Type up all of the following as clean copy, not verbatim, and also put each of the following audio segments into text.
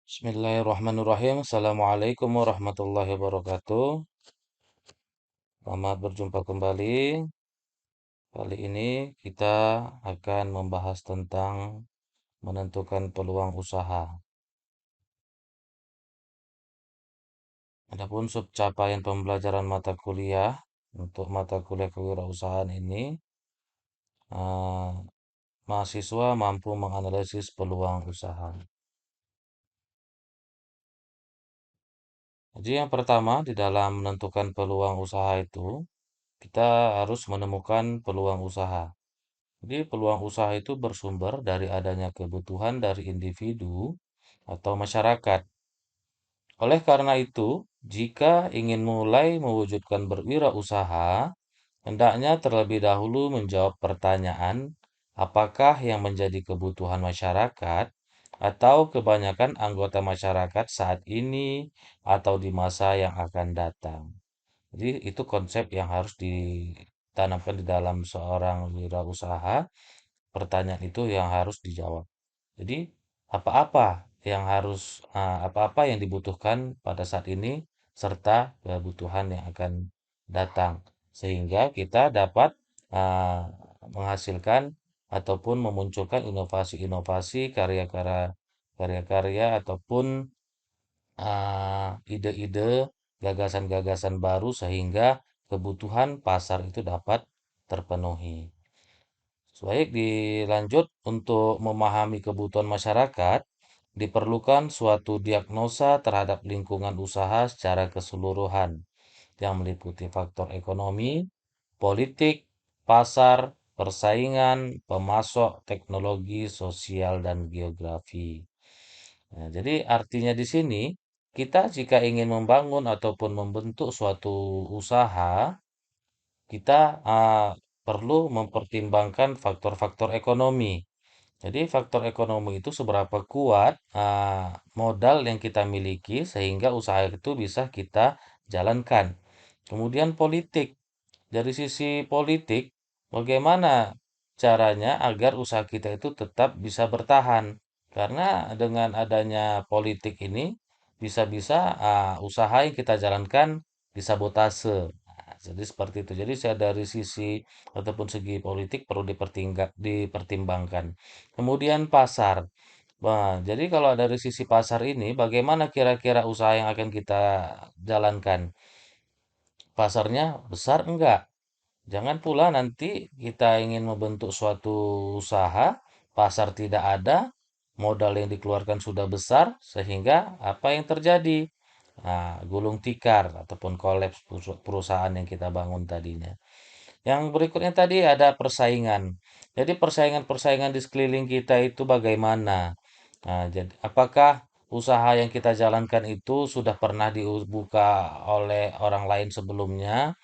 Bismillahirrahmanirrahim. Assalamualaikum warahmatullahi wabarakatuh. Selamat berjumpa kembali. Kali ini kita akan membahas tentang menentukan peluang usaha. Adapun subcapaian pembelajaran mata kuliah untuk mata kuliah kewirausahaan ini, eh, mahasiswa mampu menganalisis peluang usaha. Jadi yang pertama di dalam menentukan peluang usaha itu, kita harus menemukan peluang usaha. Jadi peluang usaha itu bersumber dari adanya kebutuhan dari individu atau masyarakat. Oleh karena itu, jika ingin mulai mewujudkan berwirausaha, hendaknya terlebih dahulu menjawab pertanyaan, apakah yang menjadi kebutuhan masyarakat atau kebanyakan anggota masyarakat saat ini atau di masa yang akan datang. Jadi itu konsep yang harus ditanamkan di dalam seorang wirausaha. Pertanyaan itu yang harus dijawab. Jadi, apa-apa yang dibutuhkan pada saat ini serta kebutuhan yang akan datang sehingga kita dapat uh, menghasilkan ataupun memunculkan inovasi-inovasi karya-karya ataupun ide-ide gagasan-gagasan baru sehingga kebutuhan pasar itu dapat terpenuhi. Baik, dilanjut untuk memahami kebutuhan masyarakat, diperlukan suatu diagnosa terhadap lingkungan usaha secara keseluruhan yang meliputi faktor ekonomi, politik, pasar, persaingan, pemasok, teknologi, sosial, dan geografi. Nah, jadi artinya di sini, kita jika ingin membangun ataupun membentuk suatu usaha, kita perlu mempertimbangkan faktor-faktor ekonomi. Jadi faktor ekonomi itu seberapa kuat modal yang kita miliki sehingga usaha itu bisa kita jalankan. Kemudian politik. Dari sisi politik, bagaimana caranya agar usaha kita itu tetap bisa bertahan? Karena dengan adanya politik ini, bisa-bisa usaha yang kita jalankan disabotase. Nah, jadi seperti itu. Jadi saya dari sisi ataupun segi politik perlu dipertimbangkan. Kemudian pasar. Nah, jadi kalau dari sisi pasar ini, bagaimana kira-kira usaha yang akan kita jalankan? Pasarnya besar enggak? Jangan pula nanti kita ingin membentuk suatu usaha, pasar tidak ada, modal yang dikeluarkan sudah besar, sehingga apa yang terjadi? Nah, gulung tikar ataupun kolaps perusahaan yang kita bangun tadinya. Yang berikutnya tadi ada persaingan. Jadi persaingan-persaingan di sekeliling kita itu bagaimana? Nah, jadi apakah usaha yang kita jalankan itu sudah pernah dibuka oleh orang lain sebelumnya?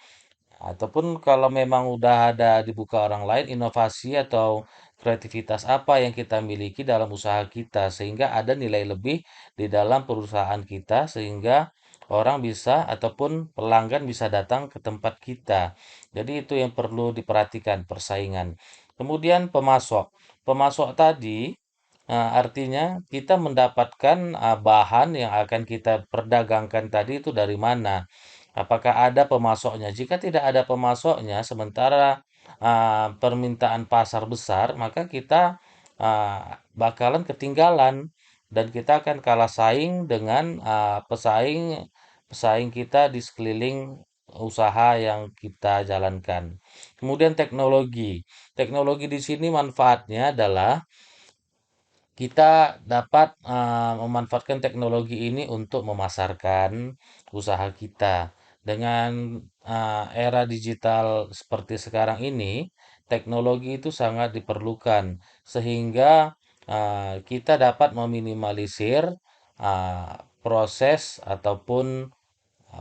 Ataupun kalau memang udah ada dibuka orang lain, inovasi atau kreativitas apa yang kita miliki dalam usaha kita, sehingga ada nilai lebih di dalam perusahaan kita, sehingga orang bisa ataupun pelanggan bisa datang ke tempat kita. Jadi itu yang perlu diperhatikan, persaingan. Kemudian pemasok. Pemasok tadi artinya kita mendapatkan bahan yang akan kita perdagangkan tadi itu dari mana. Apakah ada pemasoknya? Jika tidak ada pemasoknya, sementara permintaan pasar besar, maka kita bakalan ketinggalan dan kita akan kalah saing dengan pesaing pesaing kita di sekeliling usaha yang kita jalankan. Kemudian teknologi. Teknologi di sini manfaatnya adalah kita dapat memanfaatkan teknologi ini untuk memasarkan usaha kita. Dengan era digital seperti sekarang ini, teknologi itu sangat diperlukan sehingga kita dapat meminimalisir uh, proses ataupun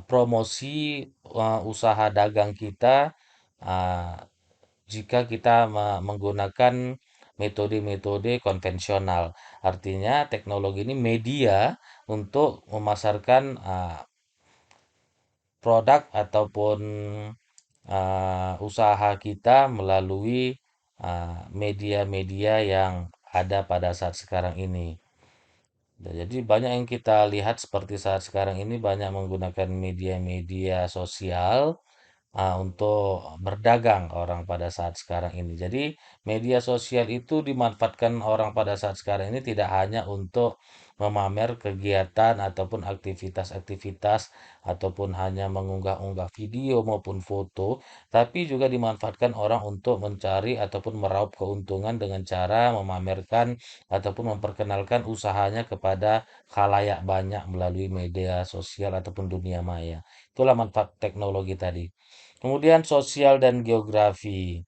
promosi usaha dagang kita uh, jika kita menggunakan metode-metode konvensional. Artinya teknologi ini media untuk memasarkan produk ataupun usaha kita melalui media-media yang ada pada saat sekarang ini. Jadi banyak yang kita lihat seperti saat sekarang ini banyak menggunakan media-media sosial untuk berdagang orang pada saat sekarang ini. Jadi, media sosial itu dimanfaatkan orang pada saat sekarang ini tidak hanya untuk memamer kegiatan ataupun aktivitas-aktivitas ataupun hanya mengunggah-unggah video maupun foto, tapi juga dimanfaatkan orang untuk mencari ataupun meraup keuntungan dengan cara memamerkan ataupun memperkenalkan usahanya kepada khalayak banyak melalui media sosial ataupun dunia maya. Itulah manfaat teknologi tadi. Kemudian sosial dan geografi.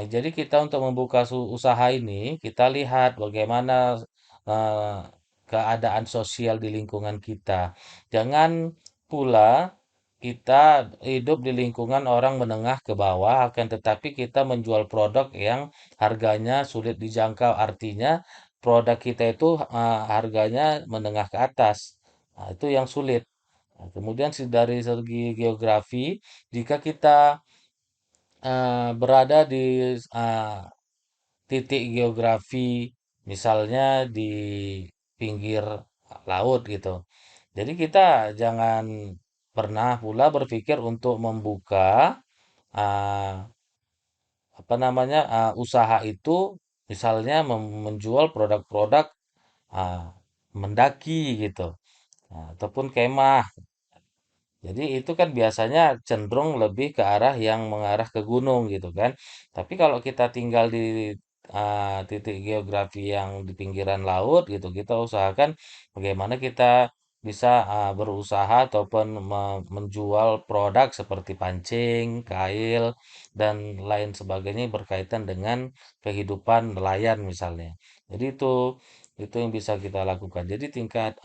Jadi kita untuk membuka usaha ini, kita lihat bagaimana eh, keadaan sosial di lingkungan kita. Jangan pula kita hidup di lingkungan orang menengah ke bawah, akan tetapi kita menjual produk yang harganya sulit dijangkau. Artinya produk kita itu harganya menengah ke atas. Nah, itu yang sulit. Nah, kemudian dari segi geografi, jika kita berada di eh, titik geografi, misalnya di pinggir laut gitu. Jadi kita jangan pernah pula berpikir untuk membuka eh, apa namanya usaha itu, misalnya menjual produk-produk ah, mendaki gitu. Nah, ataupun kemah. Jadi itu kan biasanya cenderung lebih ke arah yang mengarah ke gunung gitu kan. Tapi kalau kita tinggal di titik geografi yang di pinggiran laut gitu, kita usahakan bagaimana kita bisa berusaha ataupun menjual produk seperti pancing, kail, dan lain sebagainya yang berkaitan dengan kehidupan nelayan misalnya. Jadi itu yang bisa kita lakukan. Jadi tingkat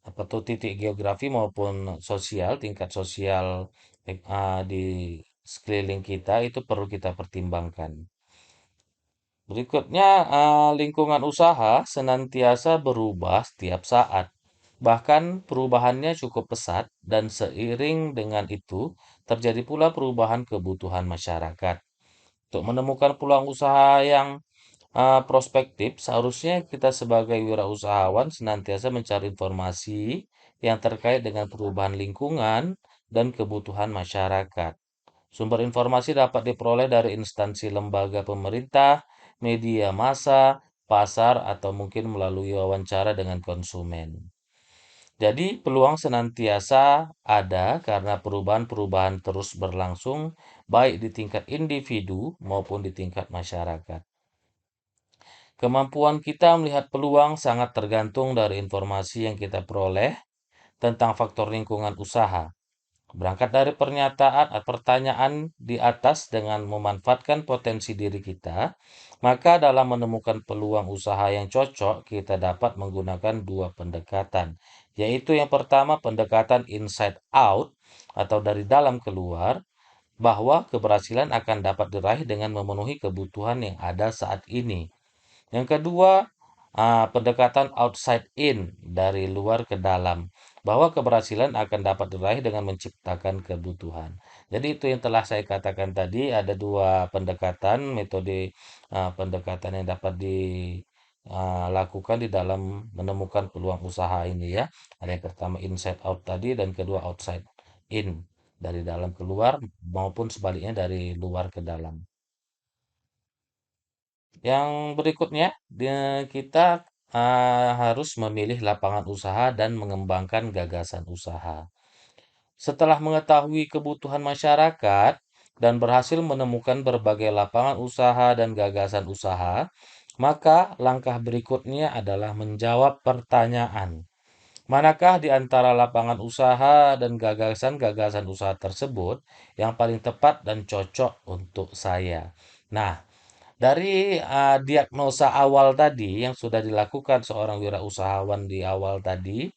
apa tuh titik geografi maupun sosial, tingkat sosial di sekeliling kita itu perlu kita pertimbangkan. Berikutnya, lingkungan usaha senantiasa berubah setiap saat. Bahkan perubahannya cukup pesat dan seiring dengan itu terjadi pula perubahan kebutuhan masyarakat. Untuk menemukan peluang usaha yang prospektif, seharusnya kita sebagai wirausahawan senantiasa mencari informasi yang terkait dengan perubahan lingkungan dan kebutuhan masyarakat. Sumber informasi dapat diperoleh dari instansi lembaga pemerintah, media massa, pasar, atau mungkin melalui wawancara dengan konsumen. Jadi, peluang senantiasa ada karena perubahan-perubahan terus berlangsung, baik di tingkat individu maupun di tingkat masyarakat. Kemampuan kita melihat peluang sangat tergantung dari informasi yang kita peroleh tentang faktor lingkungan usaha. Berangkat dari pernyataan atau pertanyaan di atas dengan memanfaatkan potensi diri kita, maka dalam menemukan peluang usaha yang cocok, kita dapat menggunakan dua pendekatan, yaitu yang pertama pendekatan inside out atau dari dalam keluar, bahwa keberhasilan akan dapat diraih dengan memenuhi kebutuhan yang ada saat ini. Yang kedua, pendekatan outside in, dari luar ke dalam, bahwa keberhasilan akan dapat diraih dengan menciptakan kebutuhan. Jadi itu yang telah saya katakan tadi, ada dua pendekatan, metode pendekatan yang dapat dilakukan di dalam menemukan peluang usaha ini ya. Ada yang pertama inside out tadi dan kedua outside in, dari dalam keluar maupun sebaliknya dari luar ke dalam. Yang berikutnya, kita harus memilih lapangan usaha dan mengembangkan gagasan usaha. Setelah mengetahui kebutuhan masyarakat dan berhasil menemukan berbagai lapangan usaha dan gagasan usaha, maka langkah berikutnya adalah menjawab pertanyaan. Manakah di antara lapangan usaha dan gagasan-gagasan usaha tersebut yang paling tepat dan cocok untuk saya? Nah, dari diagnosa awal tadi yang sudah dilakukan seorang wirausahawan di awal tadi,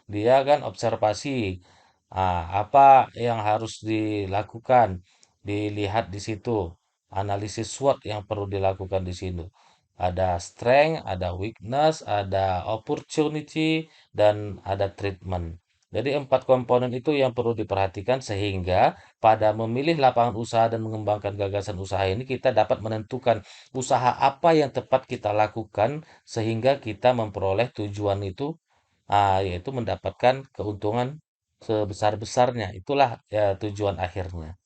dia kan observasi apa yang harus dilakukan, dilihat di situ, analisis SWOT yang perlu dilakukan di situ. Ada strength, ada weakness, ada opportunity, dan ada treatment. Jadi empat komponen itu yang perlu diperhatikan sehingga pada memilih lapangan usaha dan mengembangkan gagasan usaha ini kita dapat menentukan usaha apa yang tepat kita lakukan sehingga kita memperoleh tujuan itu, yaitu mendapatkan keuntungan sebesar-besarnya. Itulah ya tujuan akhirnya.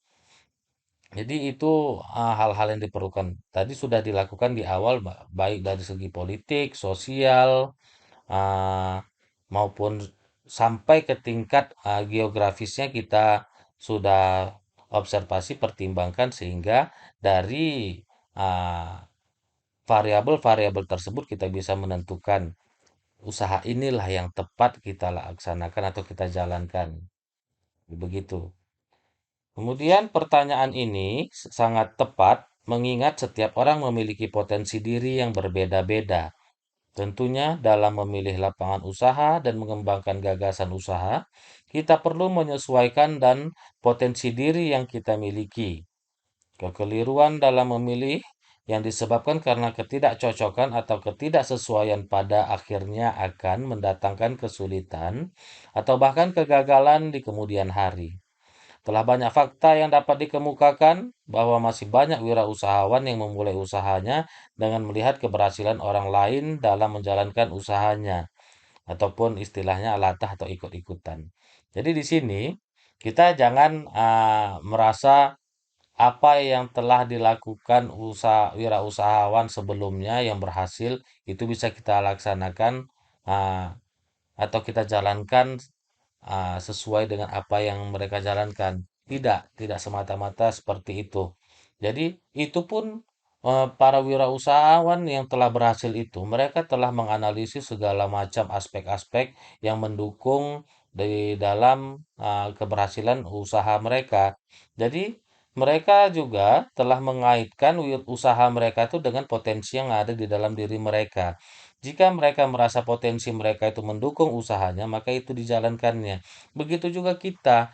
Jadi itu hal-hal yang diperlukan. Tadi sudah dilakukan di awal baik dari segi politik, sosial, ah, maupun sampai ke tingkat geografisnya kita sudah observasi, pertimbangkan sehingga dari ah, variabel-variabel tersebut kita bisa menentukan usaha inilah yang tepat kita laksanakan atau kita jalankan. Begitu. Kemudian pertanyaan ini sangat tepat mengingat setiap orang memiliki potensi diri yang berbeda-beda. Tentunya dalam memilih lapangan usaha dan mengembangkan gagasan usaha, kita perlu menyesuaikan dan potensi diri yang kita miliki. Kekeliruan dalam memilih yang disebabkan karena ketidakcocokan atau ketidaksesuaian pada akhirnya akan mendatangkan kesulitan atau bahkan kegagalan di kemudian hari. Telah banyak fakta yang dapat dikemukakan bahwa masih banyak wirausahawan yang memulai usahanya dengan melihat keberhasilan orang lain dalam menjalankan usahanya, ataupun istilahnya latah atau ikut-ikutan. Jadi di sini kita jangan merasa apa yang telah dilakukan wirausahawan sebelumnya yang berhasil itu bisa kita laksanakan ah, atau kita jalankan sesuai dengan apa yang mereka jalankan. Tidak, tidak semata-mata seperti itu. Jadi itu pun para wirausahawan yang telah berhasil itu, mereka telah menganalisis segala macam aspek-aspek yang mendukung di dalam keberhasilan usaha mereka. Jadi mereka juga telah mengaitkan usaha mereka itu dengan potensi yang ada di dalam diri mereka. Jika mereka merasa potensi mereka itu mendukung usahanya, maka itu dijalankannya. Begitu juga kita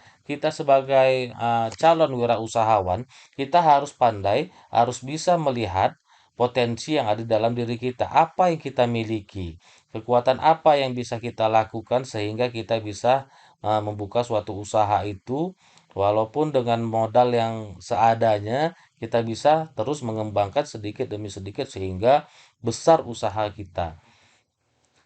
sebagai calon wirausahawan, kita harus pandai, harus bisa melihat potensi yang ada di dalam diri kita, apa yang kita miliki, kekuatan apa yang bisa kita lakukan sehingga kita bisa membuka suatu usaha itu, walaupun dengan modal yang seadanya, kita bisa terus mengembangkan sedikit demi sedikit sehingga besar usaha kita.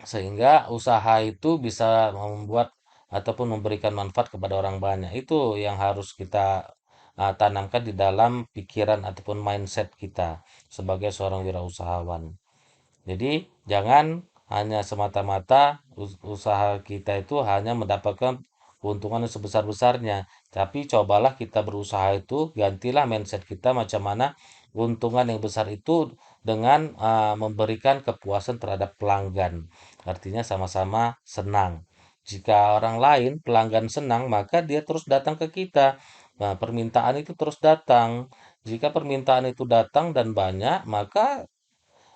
Sehingga usaha itu bisa membuat ataupun memberikan manfaat kepada orang banyak. Itu yang harus kita tanamkan di dalam pikiran ataupun mindset kita sebagai seorang wirausahawan. Jadi jangan hanya semata-mata usaha kita itu hanya mendapatkan keuntungan yang sebesar-besarnya. Tapi cobalah kita berusaha itu, gantilah mindset kita macam mana keuntungan yang besar itu dengan memberikan kepuasan terhadap pelanggan. Artinya sama-sama senang. Jika orang lain pelanggan senang, maka dia terus datang ke kita. Nah, permintaan itu terus datang. Jika permintaan itu datang dan banyak, maka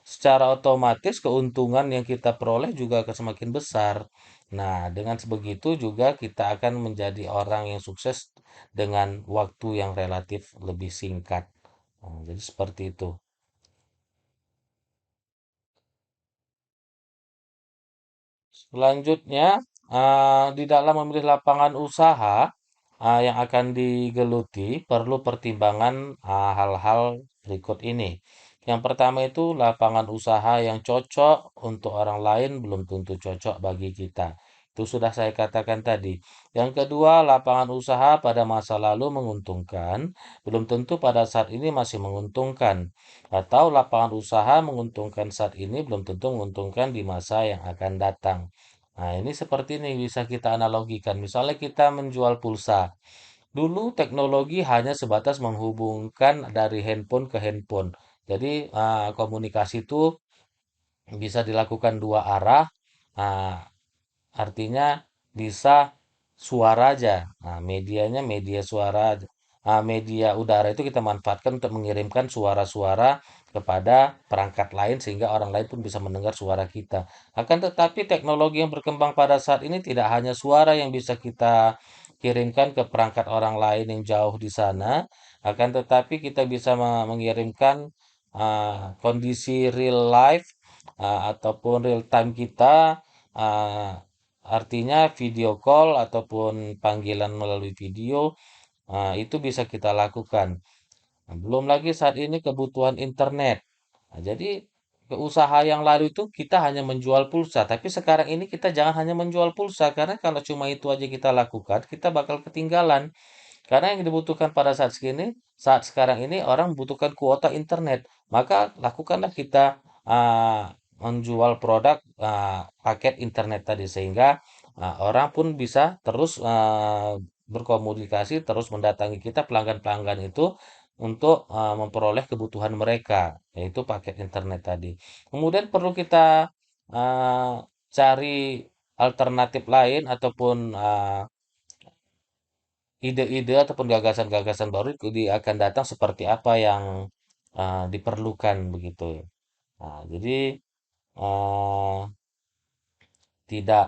secara otomatis keuntungan yang kita peroleh juga akan semakin besar. Nah, dengan sebegitu juga kita akan menjadi orang yang sukses dengan waktu yang relatif lebih singkat. Jadi seperti itu. Selanjutnya, di dalam memilih lapangan usaha yang akan digeluti perlu pertimbangan hal-hal berikut ini. Yang pertama itu lapangan usaha yang cocok untuk orang lain belum tentu cocok bagi kita. Itu sudah saya katakan tadi. Yang kedua, lapangan usaha pada masa lalu menguntungkan, belum tentu pada saat ini masih menguntungkan. Atau lapangan usaha menguntungkan saat ini belum tentu menguntungkan di masa yang akan datang. Nah, ini seperti ini bisa kita analogikan. Misalnya kita menjual pulsa. Dulu teknologi hanya sebatas menghubungkan dari handphone ke handphone. Jadi komunikasi itu bisa dilakukan dua arah. Nah, artinya bisa suara aja. Nah, medianya media suara aja. Media udara itu kita manfaatkan untuk mengirimkan suara-suara kepada perangkat lain sehingga orang lain pun bisa mendengar suara kita. Akan tetapi teknologi yang berkembang pada saat ini tidak hanya suara yang bisa kita kirimkan ke perangkat orang lain yang jauh di sana, akan tetapi kita bisa mengirimkan kondisi real life ataupun real time kita, ah, artinya video call ataupun panggilan melalui video, itu bisa kita lakukan. Nah, belum lagi saat ini kebutuhan internet. Nah, jadi ke usaha yang lalu itu kita hanya menjual pulsa, tapi sekarang ini kita jangan hanya menjual pulsa karena kalau cuma itu aja kita lakukan, kita bakal ketinggalan. Karena yang dibutuhkan pada saat sekarang ini orang membutuhkan kuota internet. Maka lakukanlah kita menjual produk paket internet tadi sehingga orang pun bisa terus berkomunikasi, terus mendatangi kita pelanggan-pelanggan itu untuk memperoleh kebutuhan mereka, yaitu paket internet tadi. Kemudian perlu kita uh, cari alternatif lain ataupun ide-ide ataupun gagasan-gagasan baru akan datang seperti apa yang diperlukan begitu. Nah, jadi eh, tidak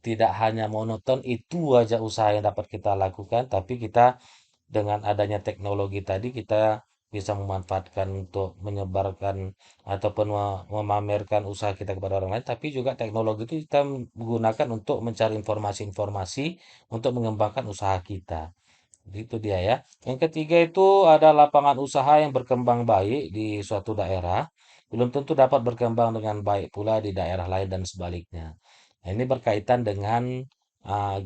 tidak hanya monoton itu aja usaha yang dapat kita lakukan, tapi kita dengan adanya teknologi tadi kita bisa memanfaatkan untuk menyebarkan ataupun memamerkan usaha kita kepada orang lain, tapi juga teknologi itu kita menggunakan untuk mencari informasi-informasi untuk mengembangkan usaha kita. Itu dia ya. Yang ketiga itu ada lapangan usaha yang berkembang baik di suatu daerah, belum tentu dapat berkembang dengan baik pula di daerah lain dan sebaliknya. Nah, ini berkaitan dengan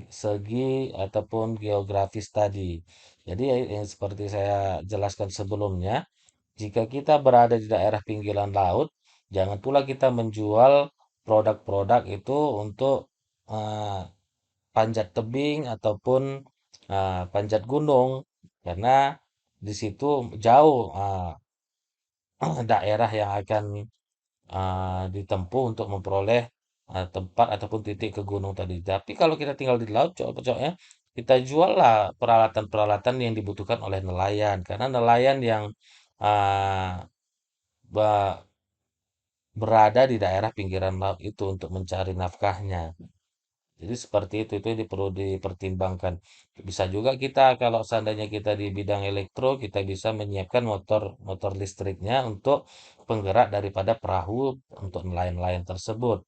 segi ataupun geografis tadi. Jadi yang seperti saya jelaskan sebelumnya, jika kita berada di daerah pinggiran laut, jangan pula kita menjual produk-produk itu untuk eh, panjat tebing ataupun panjat gunung karena di situ jauh daerah yang akan ditempuh untuk memperoleh tempat ataupun titik ke gunung tadi. Tapi kalau kita tinggal di laut, cocoknya kita jual lah peralatan-peralatan yang dibutuhkan oleh nelayan karena nelayan yang uh, ba- berada di daerah pinggiran laut itu untuk mencari nafkahnya. Jadi seperti itu yang perlu dipertimbangkan. Bisa juga kita kalau seandainya kita di bidang elektro, kita bisa menyiapkan motor motor listriknya untuk penggerak daripada perahu untuk nelayan-nelayan tersebut.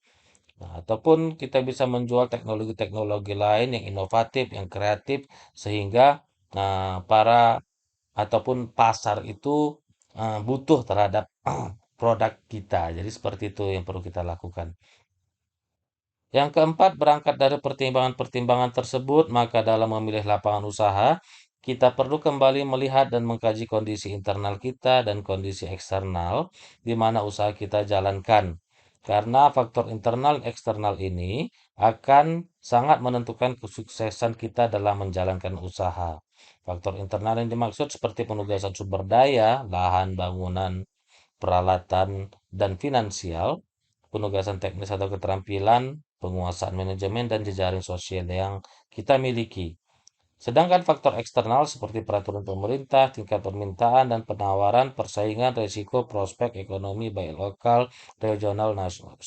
Nah, ataupun kita bisa menjual teknologi-teknologi lain yang inovatif, yang kreatif, sehingga para ataupun pasar itu butuh terhadap produk kita. Jadi seperti itu yang perlu kita lakukan. Yang keempat, berangkat dari pertimbangan-pertimbangan tersebut, maka dalam memilih lapangan usaha, kita perlu kembali melihat dan mengkaji kondisi internal kita dan kondisi eksternal di mana usaha kita jalankan. Karena faktor internal dan eksternal ini akan sangat menentukan kesuksesan kita dalam menjalankan usaha. Faktor internal yang dimaksud seperti penugasan sumber daya, lahan, bangunan, peralatan, dan finansial, penugasan teknis atau keterampilan, penguasaan manajemen, dan jejaring sosial yang kita miliki. Sedangkan faktor eksternal seperti peraturan pemerintah, tingkat permintaan dan penawaran, persaingan, risiko, prospek ekonomi baik lokal, regional,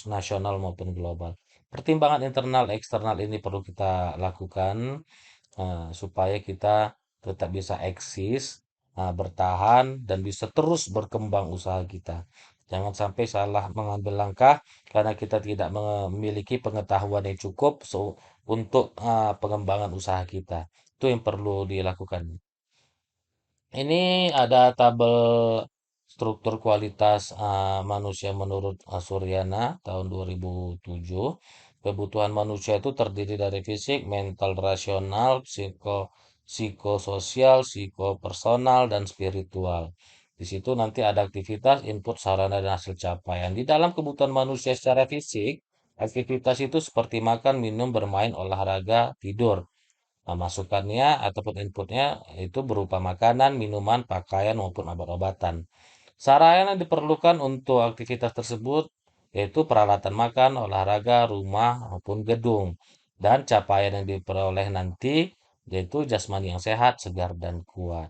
nasional maupun global. Pertimbangan internal eksternal ini perlu kita lakukan supaya kita tetap bisa eksis, bertahan, dan bisa terus berkembang usaha kita. Jangan sampai salah mengambil langkah karena kita tidak memiliki pengetahuan yang cukup untuk pengembangan usaha kita. Itu yang perlu dilakukan. Ini ada tabel struktur kualitas manusia menurut Suryana tahun 2007. Kebutuhan manusia itu terdiri dari fisik, mental, rasional, psikososial, psikopersonal, dan spiritual. Di situ nanti ada aktivitas, input, sarana, dan hasil capaian. Di dalam kebutuhan manusia secara fisik, aktivitas itu seperti makan, minum, bermain, olahraga, tidur. Nah, masukannya ataupun inputnya itu berupa makanan, minuman, pakaian maupun obat-obatan. Sarana yang diperlukan untuk aktivitas tersebut yaitu peralatan makan, olahraga, rumah maupun gedung. Dan capaian yang diperoleh nanti yaitu jasmani yang sehat, segar, dan kuat.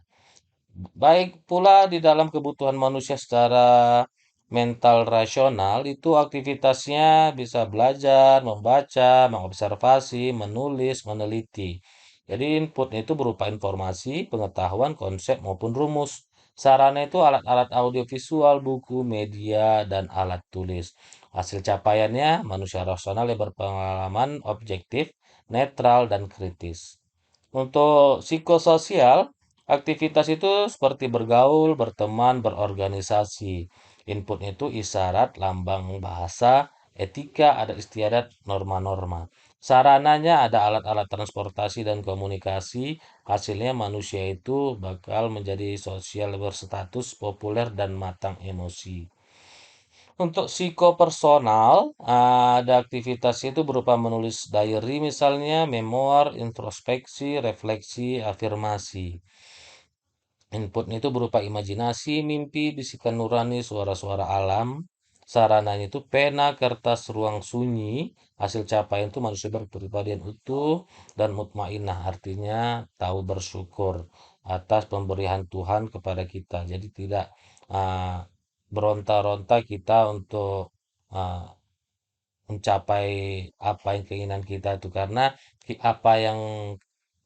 Baik pula di dalam kebutuhan manusia secara mental rasional itu aktivitasnya bisa belajar, membaca, mengobservasi, menulis, meneliti. Jadi inputnya itu berupa informasi, pengetahuan, konsep maupun rumus. Sarana itu alat-alat audiovisual, buku, media, dan alat tulis. Hasil capaiannya, manusia rasional yang berpengalaman objektif, netral, dan kritis. Untuk psikososial, aktivitas itu seperti bergaul, berteman, berorganisasi. Input itu isyarat, lambang bahasa, etika, adat istiadat, norma-norma. Sarananya ada alat-alat transportasi dan komunikasi. Hasilnya manusia itu bakal menjadi sosial berstatus, populer, dan matang emosi. Untuk psikopersonal, ada aktivitas itu berupa menulis diary misalnya, memoir, introspeksi, refleksi, afirmasi. Inputnya itu berupa imajinasi, mimpi, bisikan nurani, suara-suara alam. Sarananya itu pena, kertas, ruang sunyi. Hasil capaian itu manusia berkepribadian utuh dan mutmainah. Artinya tahu bersyukur atas pemberian Tuhan kepada kita. Jadi tidak ah, beronta-ronta kita untuk ah, mencapai apa yang keinginan kita itu. Karena apa yang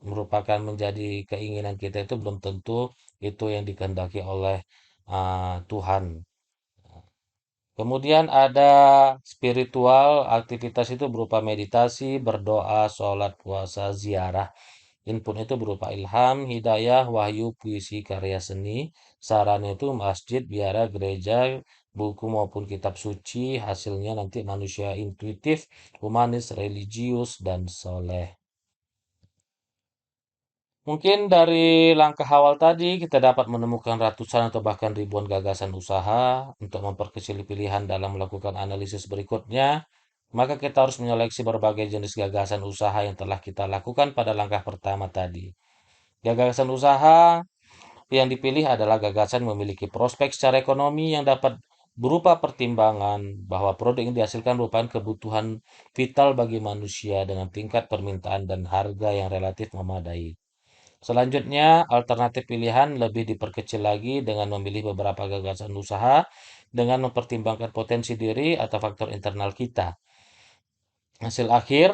merupakan menjadi keinginan kita itu belum tentu itu yang dikehendaki oleh Tuhan. Kemudian ada spiritual, aktivitas itu berupa meditasi, berdoa, sholat, puasa, ziarah. Input itu berupa ilham, hidayah, wahyu, puisi, karya seni. Sarannya itu masjid, biara, gereja, buku maupun kitab suci. Hasilnya nanti manusia intuitif, humanis, religius, dan soleh. Mungkin dari langkah awal tadi kita dapat menemukan ratusan atau bahkan ribuan gagasan usaha untuk memperkecil pilihan dalam melakukan analisis berikutnya. Maka kita harus menyeleksi berbagai jenis gagasan usaha yang telah kita lakukan pada langkah pertama tadi. Gagasan usaha yang dipilih adalah gagasan memiliki prospek secara ekonomi yang dapat berupa pertimbangan bahwa produk yang dihasilkan merupakan kebutuhan vital bagi manusia dengan tingkat permintaan dan harga yang relatif memadai. Selanjutnya, alternatif pilihan lebih diperkecil lagi dengan memilih beberapa gagasan usaha dengan mempertimbangkan potensi diri atau faktor internal kita. Hasil akhir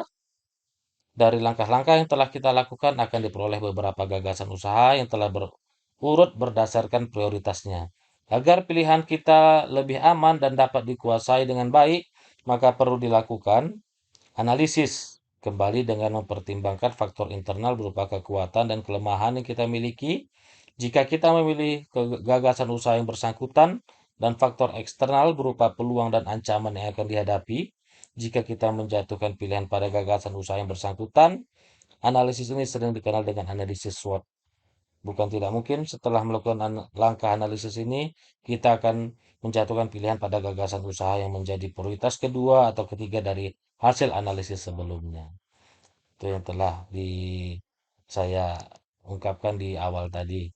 dari langkah-langkah yang telah kita lakukan akan diperoleh beberapa gagasan usaha yang telah berurut berdasarkan prioritasnya. Agar pilihan kita lebih aman dan dapat dikuasai dengan baik, maka perlu dilakukan analisis kembali dengan mempertimbangkan faktor internal berupa kekuatan dan kelemahan yang kita miliki. Jika kita memilih gagasan usaha yang bersangkutan dan faktor eksternal berupa peluang dan ancaman yang akan dihadapi, jika kita menjatuhkan pilihan pada gagasan usaha yang bersangkutan, analisis ini sering dikenal dengan analisis SWOT. Bukan tidak mungkin setelah melakukan langkah analisis ini, kita akan menjatuhkan pilihan pada gagasan usaha yang menjadi prioritas kedua atau ketiga dari hasil analisis sebelumnya. Itu yang telah saya ungkapkan di awal tadi.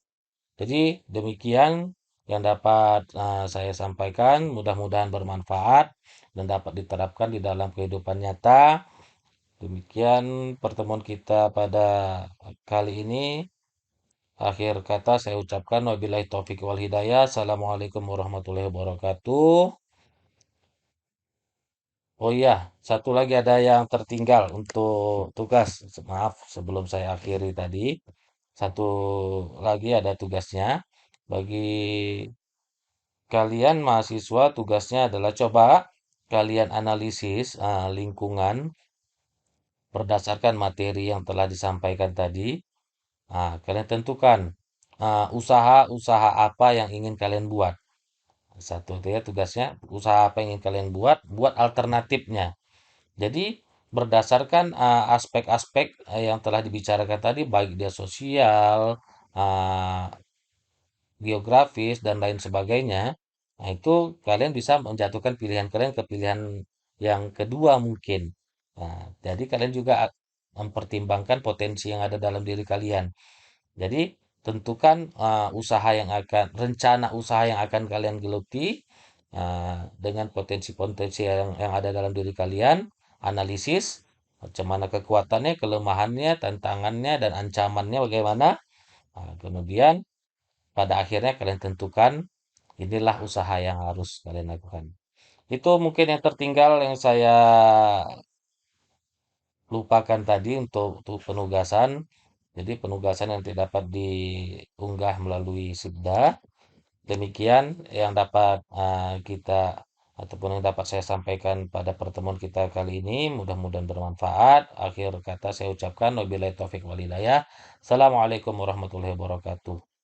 Jadi demikian yang dapat saya sampaikan. Mudah-mudahan bermanfaat dan dapat diterapkan di dalam kehidupan nyata. Demikian pertemuan kita pada kali ini. Akhir kata saya ucapkan wabillahi taufik wal hidayah. Assalamualaikum warahmatullahi wabarakatuh. Oh iya, satu lagi ada yang tertinggal untuk tugas. Maaf sebelum saya akhiri tadi. Satu lagi ada tugasnya. Bagi kalian mahasiswa tugasnya adalah coba kalian analisis lingkungan berdasarkan materi yang telah disampaikan tadi. Kalian tentukan usaha-usaha apa yang ingin kalian buat. Satu itu ya tugasnya, usaha apa yang ingin kalian buat, buat alternatifnya. Jadi berdasarkan aspek-aspek yang telah dibicarakan tadi, baik dia sosial, uh, geografis, dan lain sebagainya, nah itu kalian bisa menjatuhkan pilihan kalian ke pilihan yang kedua mungkin. Nah, jadi kalian juga mempertimbangkan potensi yang ada dalam diri kalian. Jadi tentukan usaha yang akan rencana usaha yang akan kalian geluti dengan potensi-potensi yang ada dalam diri kalian, analisis macam mana kekuatannya, kelemahannya, tantangannya, dan ancamannya bagaimana. Kemudian pada akhirnya kalian tentukan inilah usaha yang harus kalian lakukan. Itu mungkin yang tertinggal yang saya lupakan tadi untuk penugasan. Jadi penugasan yang tidak dapat diunggah melalui Sibda. Demikian yang dapat kita ataupun yang dapat saya sampaikan pada pertemuan kita kali ini. Mudah-mudahan bermanfaat. Akhir kata saya ucapkan wabillahi taufik walhidayah. Assalamualaikum warahmatullahi wabarakatuh.